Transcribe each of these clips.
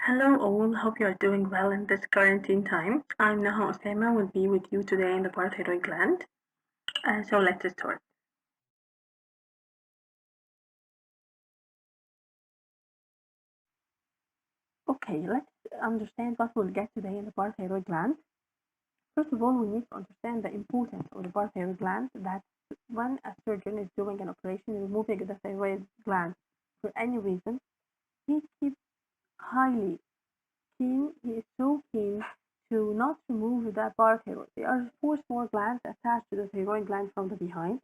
Hello all, hope you are doing well in this quarantine time. I'm Naha Osama, will be with you today in the Parathyroid Gland. So let's start. Okay, let's understand what we'll get today in the Parathyroid Gland. First of all, we need to understand the importance of the parathyroid gland, that when a surgeon is doing an operation removing the thyroid gland for any reason, he keeps highly keen, he is so keen to not remove the parathyroid. There are four small glands attached to the thyroid gland from the behind.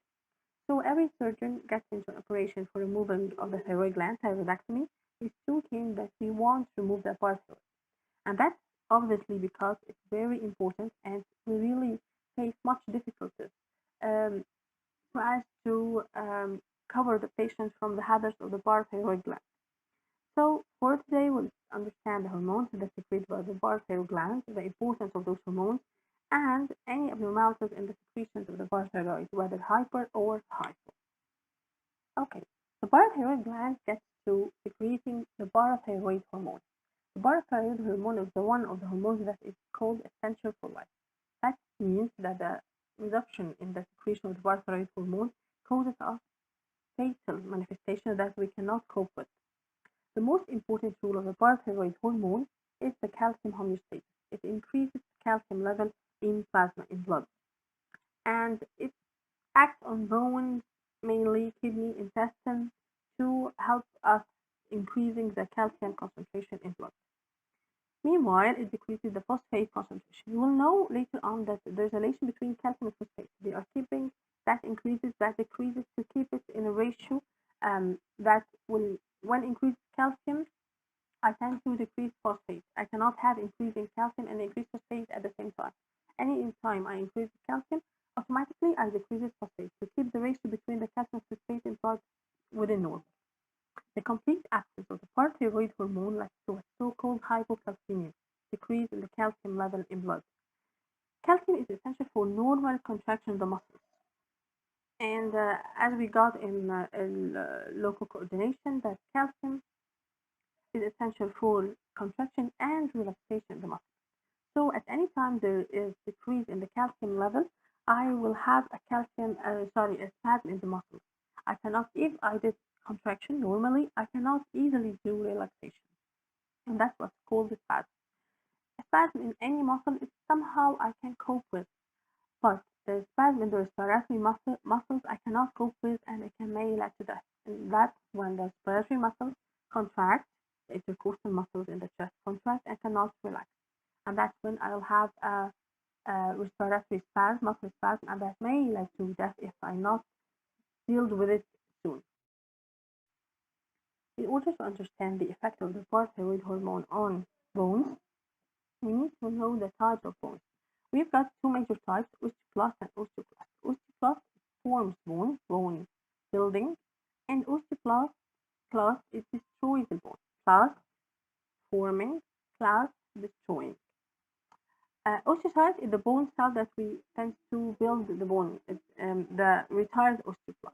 So every surgeon gets into an operation for removal of the thyroid gland, thyroidectomy, is so keen that we want to remove the parathyroid. And that's obviously because it's very important and we really face much difficulties um, for us to cover the patient from the hazards of the parathyroid gland. So for today, we'll understand the hormones that secreted by the parathyroid gland, the importance of those hormones, and any abnormalities in the secretions of the parathyroid, whether hyper or hypo. Okay, the parathyroid gland gets to secreting the parathyroid hormone. The parathyroid hormone is the one of the hormones that is called essential for life. That means that the reduction in the secretion of the parathyroid hormone causes us fatal manifestations that we cannot cope with. The most important role of the parathyroid hormone is the calcium homeostasis. It increases calcium level in plasma, in blood, and it acts on bones, mainly kidney, intestine, to help us increasing the calcium concentration in blood. Meanwhile, it decreases the phosphate concentration. You will know later on that there's a relation between calcium and phosphate. They are keeping that increases, that decreases to keep it in a ratio that will, when increased calcium, I tend to decrease phosphate. I cannot have increasing calcium and increased phosphate at the same time. Any time I increase calcium, automatically I decrease phosphate to keep the ratio between the calcium and phosphate in blood within normal. The complete absence of the parathyroid hormone leads to a so-called hypocalcemia, decrease in the calcium level in blood. Calcium is essential for normal contraction of the muscles. And as we got in local coordination, that calcium is essential for contraction and relaxation of the muscles. So at any time there is decrease in the calcium level, I will have a spasm in the muscles. I cannot, if I did contraction normally, I cannot easily do relaxation. And that's what's called a spasm. A spasm in any muscle is somehow I can cope with, but the spasm in the respiratory muscles I cannot cope with and it can may lead to death. And that's when the respiratory muscles contract, the intercostal muscles in the chest contract and cannot relax. And that's when I'll have a respiratory spasm, muscle spasm, and that may lead to death if I not deal with it soon. In order to understand the effect of the parathyroid hormone on bones, we need to know the types of bones. We've got two major types, osteoclast and osteoclast. Osteoclast forms bone building, and osteoclast class it destroys the bone. Class forming, class destroying. Osteocyte is the bone cell that we tend to build the bone, the retired osteoclast.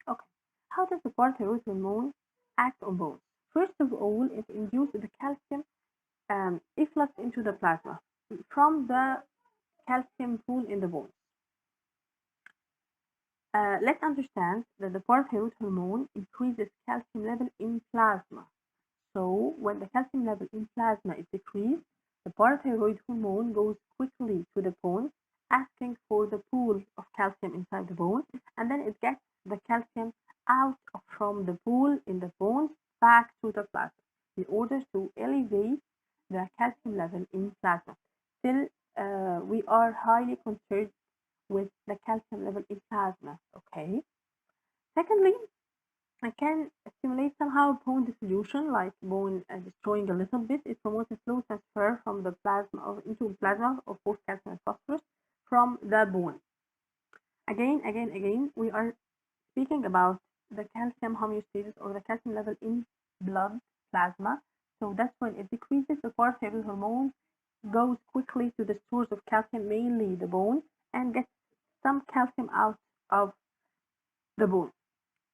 Okay, how does the parathyroid hormone act on bones? First of all, it induces the calcium efflux into the plasma from the calcium pool in the bones. Let's understand that the parathyroid hormone increases calcium level in plasma. So when the calcium level in plasma is decreased, the parathyroid hormone goes quickly to the bone, asking for the pool of calcium inside the bone, and then it gets the calcium out from the pool in the bones back to the plasma in order to elevate the calcium level in plasma. Still, we are highly concerned with the calcium level in plasma. Okay. Secondly, I can stimulate somehow bone dissolution, like bone destroying a little bit. It promotes a slow transfer from the plasma into plasma of both calcium and phosphorus from the bone. Again, we are speaking about the calcium homeostasis or the calcium level in blood plasma. So that's when it decreases, the parathyroid hormone goes quickly to the source of calcium, mainly the bone, and gets some calcium out of the bone.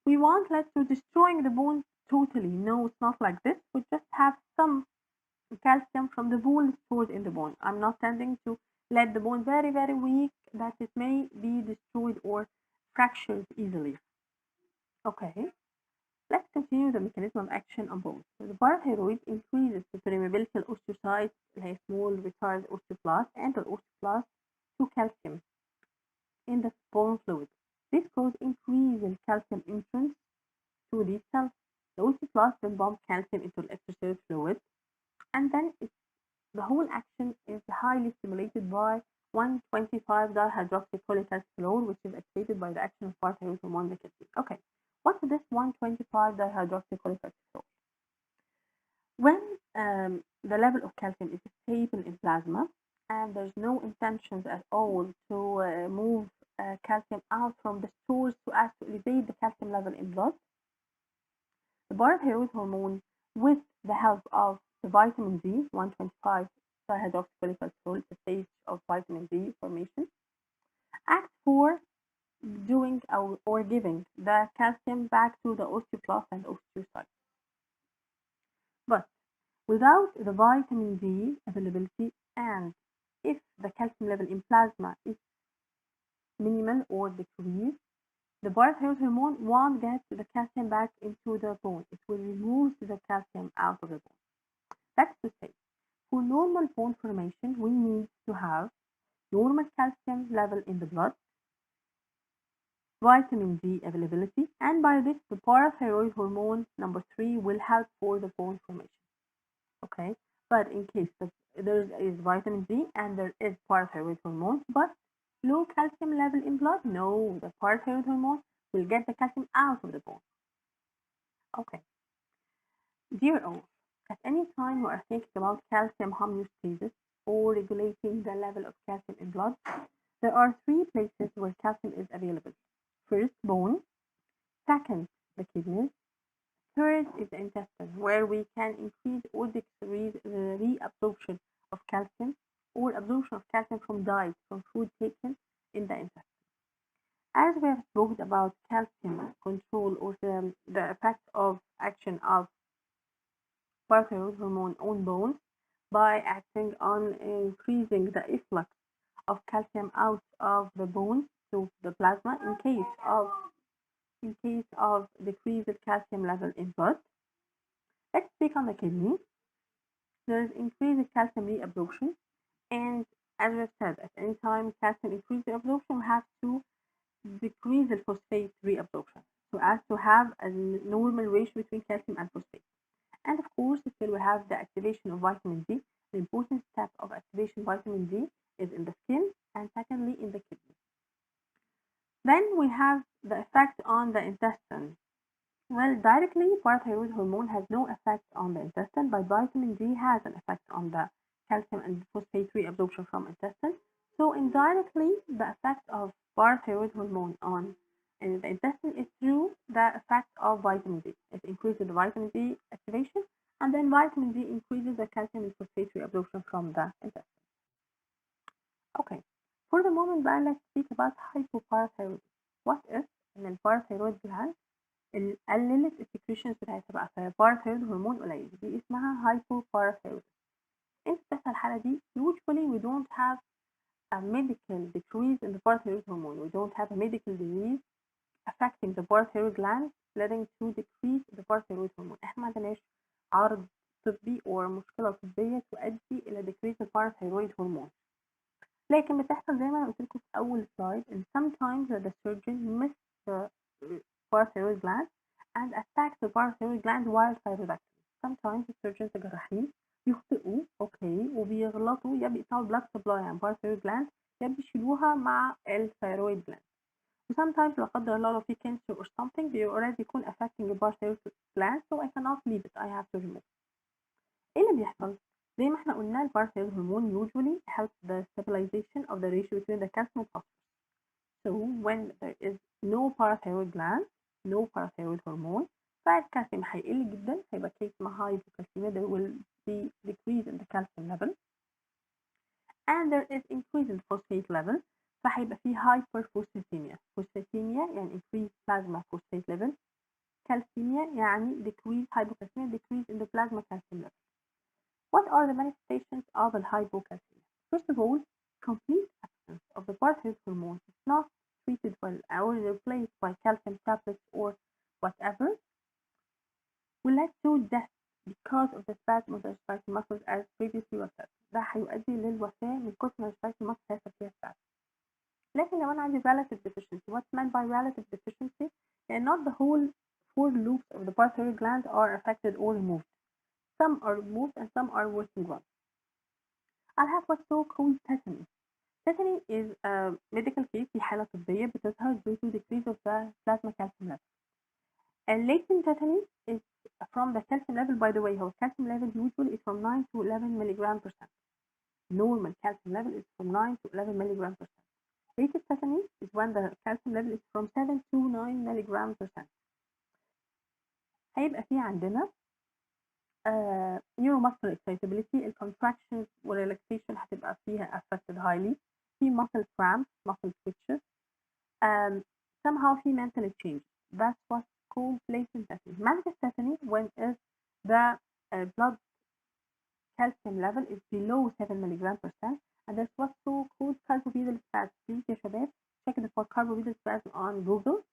We want less to destroying the bone totally, no, it's not like this. We just have some calcium from the bone stored in the bone. I'm not tending to let the bone very, very weak that it may be destroyed or fractured easily. Okay, let's continue the mechanism of action on bones. So the parathyroid increases the permeability of osteocytes, like small retarded osteoblasts and the osteoblasts to calcium in the bone fluid. This causes increased calcium entrance to these cells. The osteoblasts then pump calcium into the extracellular fluid, and then the whole action is highly stimulated by 1,25-dihydroxycholecalciferol, which is activated by the action of parathyroid hormone nicotine. Okay, what's this 1,25-dihydroxycholecalciferol? When the level of calcium is stable in plasma and there's no intentions at all to move calcium out from the stores to elevate the calcium level in blood, the parathyroid hormone, with the help of the vitamin D, 125 dihydroxycholecalciferol, is a stage of vitamin D formation, acts for doing or giving the calcium back to the osteoblast and osteocytes. But without the vitamin D availability, and if the calcium level in plasma is minimal or decreased, the parathyroid hormone won't get the calcium back into the bone. It will remove the calcium out of the bone. That's to say, for normal bone formation, we need to have normal calcium level in the blood, vitamin D availability, and by this, the parathyroid hormone number 3 will help for the bone formation. Okay, but in case there is vitamin D and there is parathyroid hormone, but low calcium level in blood, no, the parathyroid hormone will get the calcium out of the bone. Okay, dear all, at any time we are thinking about calcium homeostasis or regulating the level of calcium in blood, there are 3 places where calcium is available. First, bone. Second, the kidneys. Third is the intestine, where we can increase or decrease the reabsorption of calcium or absorption of calcium from diet, from food taken in the intestine. As we have spoken about calcium control or the effect of action of parathyroid hormone on bones by acting on increasing the efflux of calcium out of the bone to the plasma in case of decreased calcium level in blood. Let's speak on the kidney. There is increased calcium reabsorption, and as I said, at any time calcium increases reabsorption, we have to decrease the phosphate reabsorption so as to have a normal ratio between calcium and phosphate. And of course, still we have the activation of vitamin D. The important step of activation of vitamin D is in the skin and secondly in the kidney. Then we have the effect on the intestine. Well, directly, parathyroid hormone has no effect on the intestine, but vitamin D has an effect on the calcium and phosphate reabsorption from intestine. So indirectly, the effect of parathyroid hormone on the intestine is through the effect of vitamin D. It increases the vitamin D activation, and then vitamin D increases the calcium and phosphate reabsorption from the intestine. Okay, for the moment, then let's speak about hypoparathyroidism. What if in الباراثيرويد gland قللت السكريشنز بتاعتها بقى فباراثيرويد هرمون قليل، دي اسمها hypoparathyroidism. In بتحصل الحالة دي usually we don't have a medical decrease in the parathyroid hormone. We don't have a medical disease affecting the parathyroid gland leading to decrease the parathyroid hormone. احنا ما عندناش عرض طبي أو مشكلة طبية تؤدي إلى decrease the parathyroid hormone. لكن بتحصل زي ما أنا قلت لكم في أول سلايد إن sometimes the surgeon miss the parathyroid gland and attack the parathyroid gland while thyroidectomy. Sometimes the surgeons الجراحين يخطئوا وبيغلطوا يا بيقطعوا blood supply عن parathyroid gland يا بيشيلوها مع الثيرويد gland. Sometimes لا قدر الله لو في cancer or something they already يكون affecting the parathyroid gland so I cannot leave it, I have to remove. إيه اللي بيحصل؟ زي ما احنا قلنا الباراثيرويد هرمون usually helps the stabilization of the ratio between the calcium and phosphorus. So when there is no parathyroid gland, no parathyroid hormone, فالكالسيوم هيقل جدا هيبقى case اسمها hypocalcemia. There will be decrease in the calcium level and there is increase in the phosphate level فهيبقى فيه hyperphosphatemia. Phosphatemia يعني increased plasma phosphate level hypocalcemia يعني decrease hypocalcemia, decrease in the plasma calcium level. What are the manifestations of hypocalcemia? First of all, complete absence of the parathyroid hormone is not treated well or replaced by calcium tablets or whatever will lead to death because of the spasm of the respiratory muscles as previously was said. ده هيؤدي للوفاة من كتر ما respiratory muscles هيحصل فيها spasm. لكن لو أنا عندي relative deficiency, what's meant by relative deficiency? And not the whole 4 loops of the parathyroid gland are affected or removed. Some are removed and some are working well. I'll have what's so-called tetany. Tetany is a medical case في حالة طبية بتظهر due to decrease of the plasma calcium level. And latent tetany is from the calcium level, by the way, how calcium level usually is from 9 to 11 milligram per cent. Normal calcium level is from 9 to 11 milligram per cent. Latent tetany is when the calcium level is from 7 to 9 milligram per cent. هيبقى في عندنا neuromuscular excitability, الcontractions والrelaxation هتبقى فيها affected highly, في muscle cramps, muscle twitches, somehow في mental change. That's what's called latent tetany. Manifest tetany when is the blood calcium level is below 7 milligram per cent, and that's what's called carbopetal spasm. Please يا شباب check the carbopetal spasm on Google.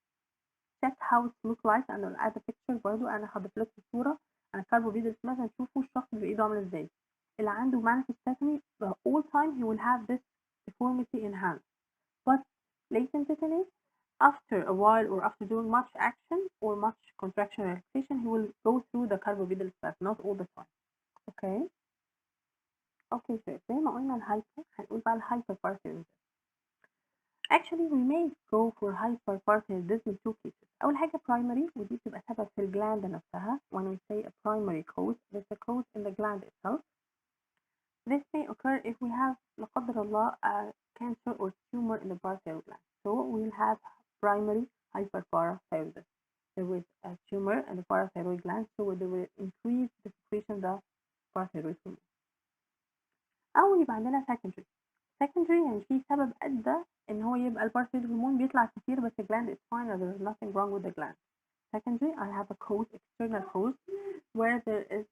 Check how it looks like, and I'll add a picture برضو. أنا حاطط لكم صورة عن carbopetal spasm تشوفوا الشخص بإيده عامل إزاي. اللي عنده manifest tetany the whole time he will have this deformity in hand. But latent tetany, after a while or after doing much action or much contraction relaxation, he will go through the carbopetal spasm, not all the time. Okay. Okay, so زي ما قلنا الهايبر هنقول بقى الهايبربارثيروديزم. Actually we may go for hyperparathyroidism in 2 cases. أول حاجة primary ودي بتبقى سبب في الجلاند نفسها. When we say a primary cause, there's a cause in the gland itself. This may occur if we have لا قدر الله a cancer or tumor in the parathyroid gland. So we'll have primary hyperparathyroidism. There is a tumor in the parathyroid gland, so they will increase the secretion of the parathyroid hormone. أو يبقى عندنا secondary يعني في سبب أدى إن هو يبقى البارثيرويد هرمون بيطلع كتير بس الجلاند is fine and there's nothing wrong with the gland. Secondary, I have a cause, external cause, where there is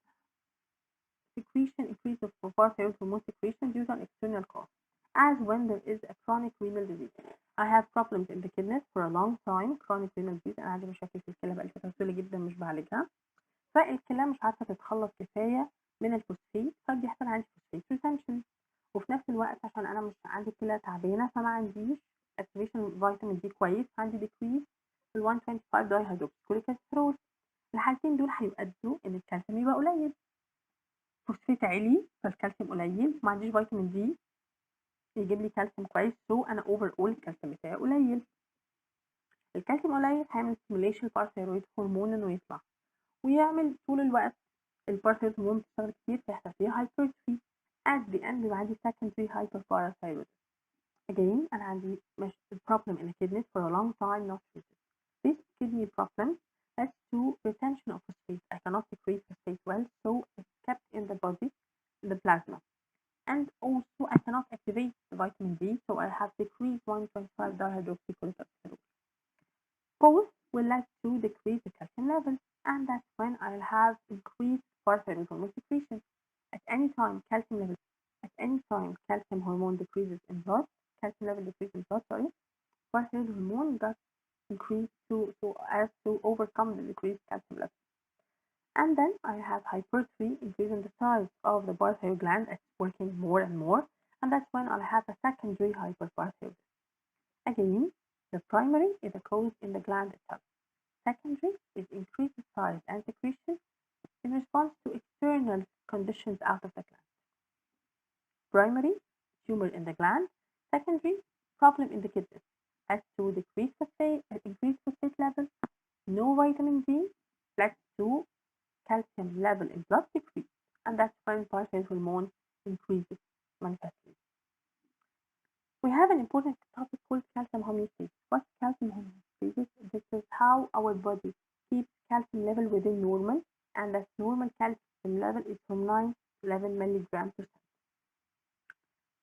secretion increase of parathyroid hormone secretion due to an external cause, as when there is a chronic renal disease. I have problems in the kidneys for a long time, chronic renal disease. أنا عندي مشاكل في الكلى بقالي فترة طويلة جدا مش بعالجها، فالكلى مش عارفة تتخلص كفاية من الفوسفات، فبيحصل عندي فوسفات ريتنشن. وفي نفس الوقت عشان انا مش عندي كلى تعبانه فما عنديش اكتيفيشن فيتامين دي كويس، عندي ديكريز في ال 125 داي هيدروكسيكوليك اسيترول. الحالتين دول هيؤدوا ان الكالسيوم يبقى قليل، فوسفات عالي فالكالسيوم قليل، ما عنديش فيتامين دي يجيب لي كالسيوم كويس، سو انا اوفر اول الكالسيوم بتاعي قليل. الكالسيوم قليل هيعمل ستيميوليشن البارثيرويد هرمون انه يطلع ويعمل طول الوقت البارثيرويد هرمون بتشتغل كتير فيحصل فيها هايبرتروفي. At the end بيبقى عندي secondary hyperparathyroidism. Again أنا عندي problem in the kidneys for a long time not treated. This kidney problem leads to retention of phosphate. I cannot secrete phosphate well, so it's kept in the body, in the plasma. And also I cannot activate the vitamin D, so I have decreased 125 dihydroxycholic acid. Both will lead to decrease the calcium level, and that's when I'll have increased parathyroid hormone secretion. At any time calcium hormone decreases in blood, parathyroid hormone got increased so as to overcome the decreased calcium level. And then I have hypertrophy, increasing the size of the parathyroid gland as it's working more and more, and that's when I'll have a secondary hyperparathyroidism. Again, the primary is a cause in the gland itself. Secondary is increased size and secretion in response to external conditions out of the gland. Primary, tumor in the gland. Secondary, problem in the kidneys. As to increased phosphate level, no vitamin D, leads to calcium level in blood decrease, and that's when parathyroid hormone increases manifestly. We have an important topic called calcium homeostasis. What's calcium homeostasis? This is how our body keeps calcium level within normal, and that normal calcium level is from 9 to 11 milligrams per cent.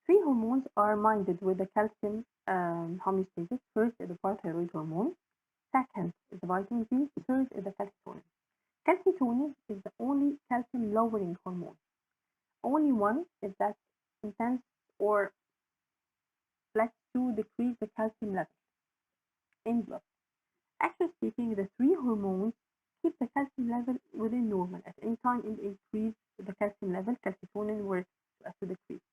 3 hormones are minded with the calcium homeostasis. First is the parathyroid hormone. Second is the vitamin D. Third is the calcium lowering hormone. Only one is that intense or lets to decrease the calcium level in blood. Actually speaking, the three hormones keep the calcium level within normal. At any time it increase the calcium level, calcitonin works to decrease.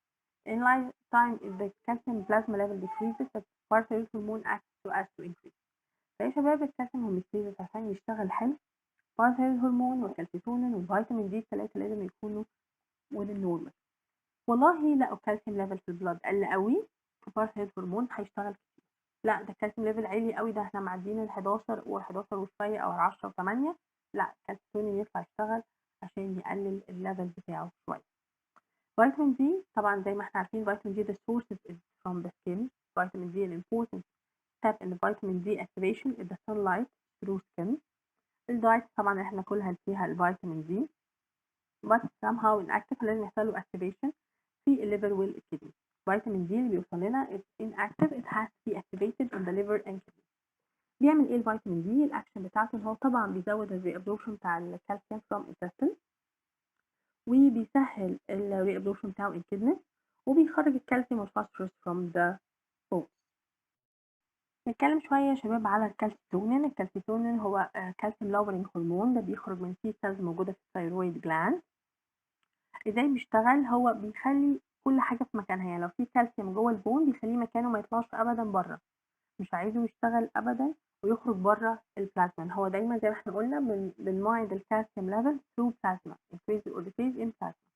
In lifetime, if the calcium plasma level decreases, the parathyroid hormone acts to increase. فيا شباب الكالسيوم هوميوستاسيس عشان يشتغل حلو، parathyroid هرمون والكالسيتونين والفيتامين دي الثلاثة لازم يكونوا within normal. والله لقوا الكالسيوم ليفل في البلاد قل قوي، الباراثايرويد هرمون هيشتغل كتير. لا ده الكالسيوم ليفل عالي قوي، ده احنا معديين ال 11 و11 وشويه او 10 و8، لا الكالسيتونين يطلع يشتغل عشان يقلل الليفل بتاعه شويه. فيتامين دي طبعا زي ما احنا عارفين فيتامين دي the sources is from the skin. فيتامين دي an important step in the vitamin D activation is the sunlight through skin. الدايت طبعا احنا كلها فيها الفيتامين دي but somehow inactive، لازم يحصل له activation في الليفر والكدني. فيتامين دي اللي بيوصل لنا is inactive it has to be activated in the liver and kidney. بيعمل ايه الفيتامين دي؟ الاكشن بتاعته ان هو طبعا بيزود الريابزوربشن بتاع الكالسيوم from intestine، وبيسهل الريابزوربشن بتاعه in kidney، وبيخرج الكالسيوم والفوسفورس from the bones. نتكلم شوية يا شباب على الكالسيتونين. الكالسيتونين هو كالسيوم lowering هرمون، ده بيخرج من سي سيلز موجودة في الثايرويد جلاند. ازاي بيشتغل؟ هو بيخلي كل حاجة في مكانها، يعني لو في كالسيوم جوه البون بيخليه مكانه ما يطلعش أبدا بره، مش عايزه يشتغل أبدا ويخرج بره البلازما. هو دايما زي ما احنا قلنا بنمايند الكالسيوم ليفل through plasma increase or decrease in plasma.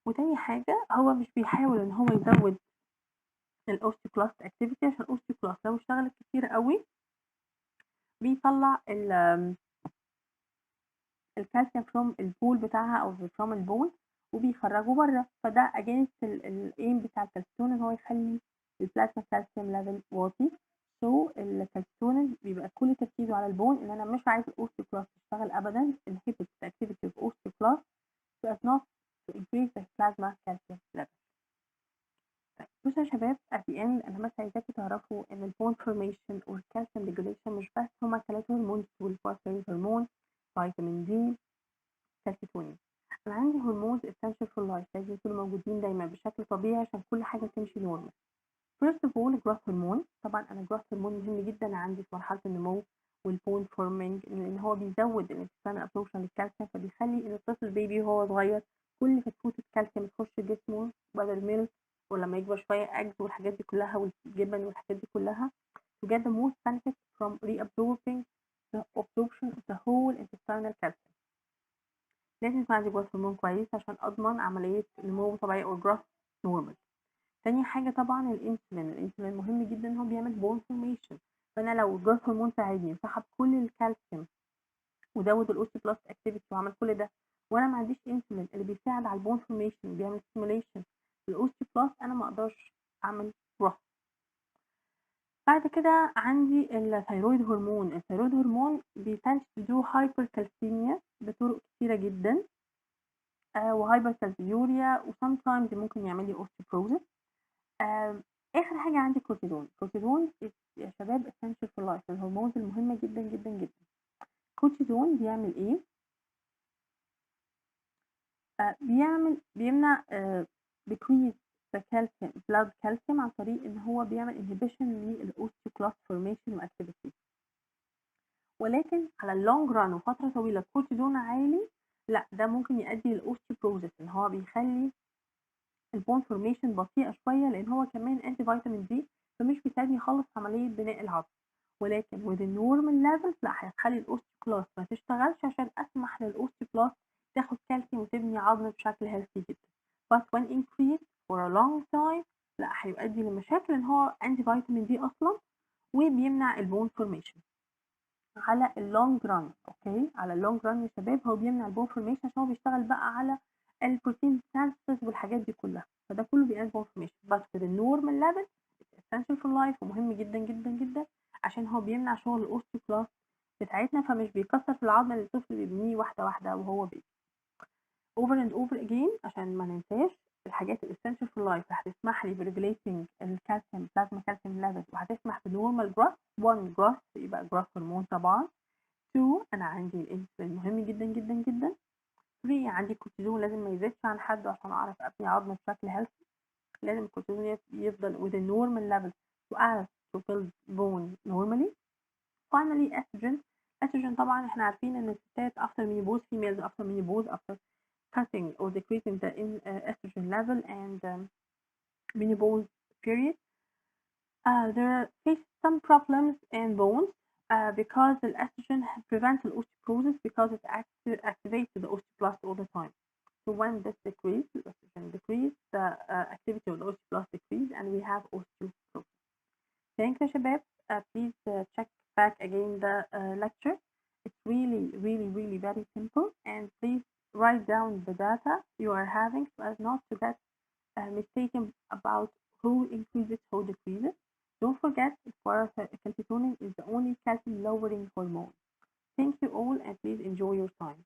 وتاني حاجة هو مش بيحاول ان هو يزود الاوستيوكلاست اكتيفيتي، عشان الاوستيوكلاست لو اشتغلت كتير قوي بيطلع الكالسيوم فروم البول بتاعها او فروم البول وبيخرجه بره، فده اجينست الايم بتاع الكالسيتون ان هو يخلي البلازما كالسيوم ليفل واطي. سو الكالسيتون بيبقى كل تركيزه على البون ان انا مش عايز الاوستيوكلاست تشتغل ابدا، inhibit the activity of osteoclast so as not to increase the plasma calcium level. بصوا يا شباب at the end انا بس عايزاكم تعرفوا ان البون فورميشن والكالسيوم ريجوليشن مش بس هما ثلاث هرمون دول، الباراثايرويد هرمون، فيتامين دي، كالسيتونين. انا عندي هرمونز essential for life لازم يكونوا موجودين دايما بشكل طبيعي عشان كل حاجه تمشي نورمال. first of all growth هرمون، طبعا انا growth هرمون مهم جدا عندي في مرحله النمو والبون فورمينج، لان هو بيزود الانتستين ابسوربشن للكالسيوم، فبيخلي ان الطفل البيبي وهو صغير كل فتفوت الكالسيوم تخش جسمه بدل ميلك، ولما يكبر شويه اجز والحاجات دي كلها والجبن والحاجات دي كلها to get the most benefit from reabsorbing the absorption of the whole intestinal calcium. لازم يكون عندي جروث هرمون كويس عشان اضمن عمليه نمو طبيعي او جروث نورمال. تاني حاجه طبعا الانسولين مهم جدا ان هو بيعمل بون فورميشن، فانا لو الجروث هرمون ساعدني وسحب كل الكالسيوم وزود الاوستيوبلاست اكتيفيتي وعمل كل ده وانا ما عنديش انسولين اللي بيساعد على البون فورميشن وبيعمل ستيميوليشن للاوستيوبلاست، انا ما اقدرش اعمل جروث. بعد كده عندي الثايرويد هرمون. الثايرويد هرمون بيتنش تو هايبركالسيميا بطرق كتيره جدا، وهايبركالسيوريا وسامتايمز ممكن يعمل لي اوستيوبروزس. اخر حاجه عندي كورتيزون. الكورتيزون يا شباب essential for life، الهرمون المهمه جدا جدا جدا. الكورتيزون بيعمل ايه؟ بيمنع decrease the calcium blood calcium عن طريق ان هو بيعمل inhibition للاوستيوكلاست formation واكتيفيتي، ولكن على اللونج ران وفتره طويله الكورتيزون عالي لا ده ممكن يؤدي للاوستيوبروزس، ان هو بيخلي البون فورميشن بطيئه شويه، لان هو كمان انتي فيتامين دي فمش بيساعدني خالص في عمليه بناء العظم، ولكن with the normal levels لا هيخلي الاوستيوكلاست ما تشتغلش عشان اسمح للاوستيوكلاست تاخد كالسيوم وتبني عظم بشكل هيلثي جدا. but when increased for a long time لا هيؤدي لمشاكل ان هو انتي فيتامين دي اصلا وبيمنع البون فورميشن على اللونج ران. اوكي على اللونج ران يا شباب هو بيمنع البون فورميشن عشان هو بيشتغل بقى على البروتين سينثيسيس والحاجات دي كلها، فده كله بيعمل بون فورميشن بس في النورمال ليفل essential for life ومهم جدا جدا جدا عشان هو بيمنع شغل الاوستيوكلاست بتاعتنا، فمش بيكسر في العظم اللي الطفل بيبنيه واحده واحده وهو بيبي. over and over again عشان ما ننساش الحاجات الاسينشال في اللايف اللي هتسمح لي بريجوليتنج الكالسيوم بلازما كالسيوم ليفل وهتسمح بنورمال جروث. 1 جروث يبقى جروث هرمون طبعا. 2 انا عندي الانسولين مهم جدا جدا جدا. 3 عندي كورتيزون الكورتيزون لازم ما يزيدش عن حده عشان أعرف أبني عظم بشكل healthy. لازم الكورتيزون يفضل within normal levels to us to build bone normally. Finally, estrogen طبعا احنا عارفين ان الستات after menopause, females after menopause, after cutting or decreasing the estrogen level and menopause period, there face some problems in bones because the estrogen prevents the osteoporosis because it activates the osteoblast all the time. So when this decreases, estrogen decreases, the activity of the osteoblast decreases and we have osteoporosis. Thank you, Shabab. Please check back again the lecture. It's really very simple, and please write down the data you are having so as not to get mistaken about who increases, who decreases. Don't forget, calcitonin is the only calcium lowering hormone. Thank you all, and please enjoy your time.